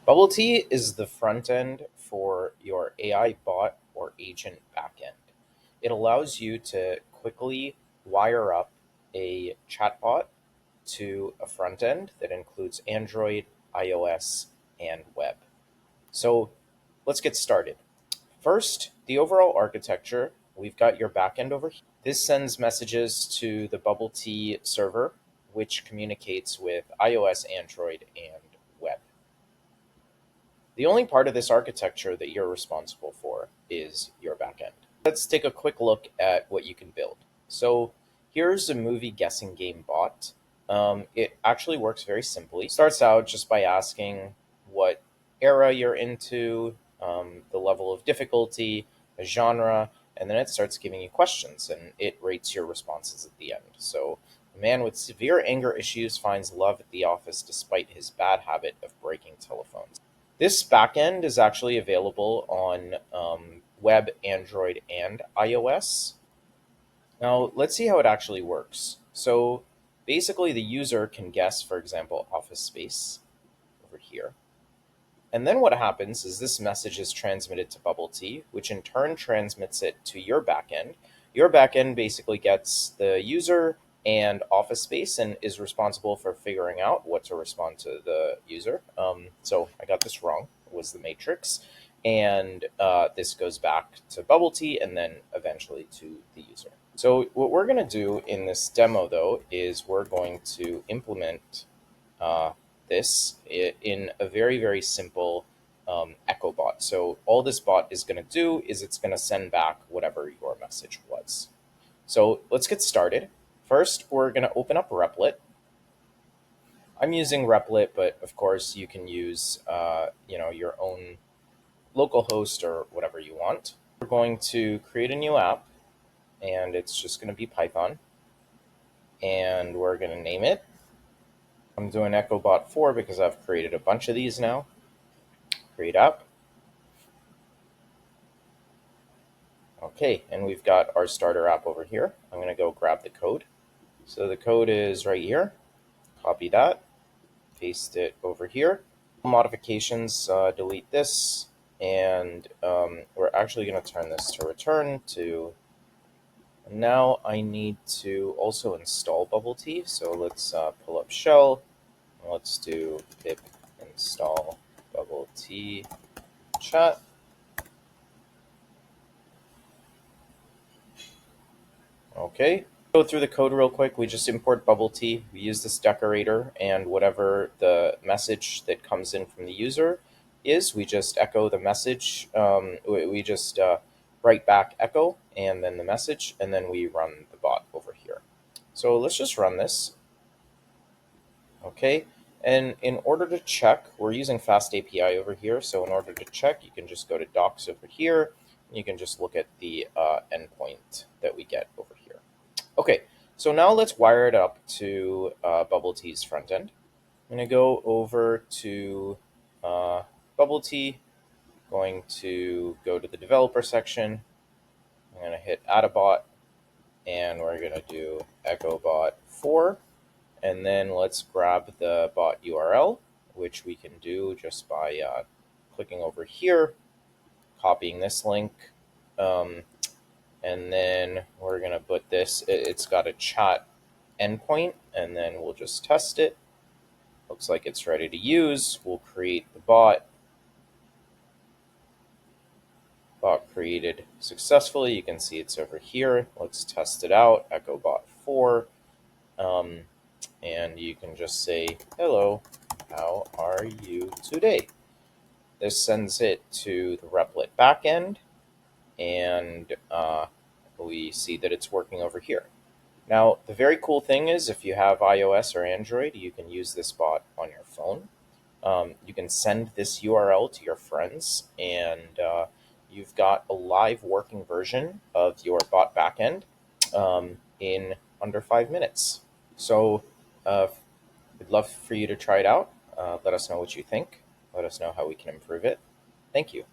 Bubbletea is the front end for your AI bot or agent backend. It allows you to quickly wire up a chatbot to a front end that includes Android, iOS, and web. So let's get started. First, the overall architecture. We've got your backend over here. This sends messages to the Bubbletea server, which communicates with iOS, Android, and web. The only part of this architecture that you're responsible for is your backend. Let's take a quick look at what you can build. So here's a movie guessing game bot. It actually works very simply. Starts out just by asking what era you're into, the level of difficulty, a genre, and then it starts giving you questions and it rates your responses at the end. So a man with severe anger issues finds love at the office despite his bad habit of breaking telephones. This backend is actually available on web, Android, and iOS. Now, let's see how it actually works. So, basically, the user can guess, for example, office space over here. And then what happens is this message is transmitted to Bubbletea, which in turn transmits it to your backend. Your backend basically gets the user and office space and is responsible for figuring out what to respond to the user. So I got this wrong. It was the matrix. And this goes back to Bubbletea and then eventually to the user. So what we're going to do in this demo, though, is we're going to implement uh, this in a very, very simple echo bot. So all this bot is going to do is it's going to send back whatever your message was. So let's get started. First, we're going to open up Replit. I'm using Replit, but of course you can use your own local host or whatever you want. We're going to create a new app, and it's just going to be Python, and we're going to name it. I'm doing EchoBot 4 because I've created a bunch of these now. Create app. Okay, and we've got our starter app over here. I'm going to go grab the code. So the code is right here. Copy that, paste it over here. Modifications, delete this, and we're actually going to turn this to return to. Now I need to also install Bubbletea. So let's pull up shell. Let's do pip install Bubbletea chat. Okay, go through the code real quick. We just import Bubbletea. We use this decorator, and whatever the message that comes in from the user is, we just echo the message. We just write back echo and then the message, and then we run the bot over here. So let's just run this. Okay, and in order to check, we're using Fast API over here. So in order to check, you can just go to docs over here. And you can just look at the endpoint that we get over here. Okay, so now let's wire it up to Bubbletea's front end. I'm going to go over to Bubbletea, going to go to the developer section. I'm going to hit add a bot, and we're going to do EchoBot 4. And then let's grab the bot URL, which we can do just by clicking over here, copying this link, and then we're going to put this, it's got a chat endpoint, and then we'll just test it. Looks like it's ready to use. We'll create the bot. Bot created successfully. You can see it's over here. Let's test it out, EchoBot 4. And you can just say, hello, how are you today? This sends it to the Replit backend, and we see that it's working over here. Now, the very cool thing is if you have iOS or Android, you can use this bot on your phone. You can send this URL to your friends, and you've got a live working version of your bot backend in under 5 minutes. So we'd love for you to try it out. Let us know what you think. Let us know how we can improve it. Thank you.